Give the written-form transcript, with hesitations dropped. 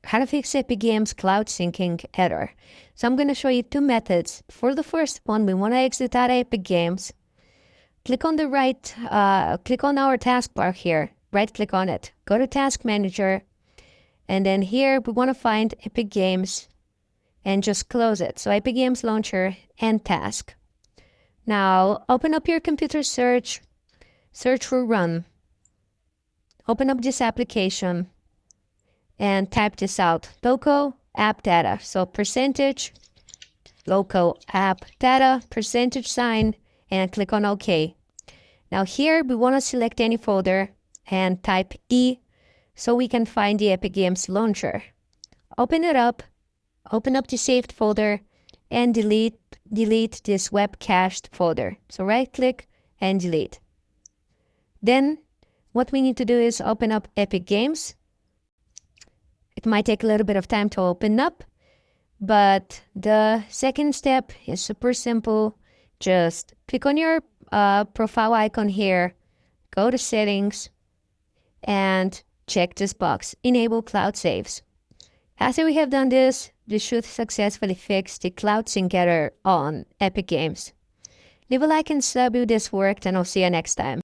how to fix Epic Games cloud syncing error. So I'm going to show you two methods. For the first one, we want to exit out of Epic Games. Click on our taskbar here. Right click on it. Go to Task Manager. And then here we want to find Epic Games and just close it. So Epic Games Launcher and Task. Now open up your computer search for Run. Open up this application and type this out. Local app data. So percentage, local app data, %, and click on OK. Now here we want to select any folder and type E so we can find the Epic Games Launcher. Open it up, open up the saved folder, and delete this web cached folder. So right click and delete. Then what we need to do is open up Epic Games. It might take a little bit of time to open up, but the second step is super simple. Just click on your profile icon here, go to settings, and check this box, enable cloud saves. After we have done this, we should successfully fix the cloud sync error on Epic Games. Leave a like and sub if this worked, and I'll see you next time.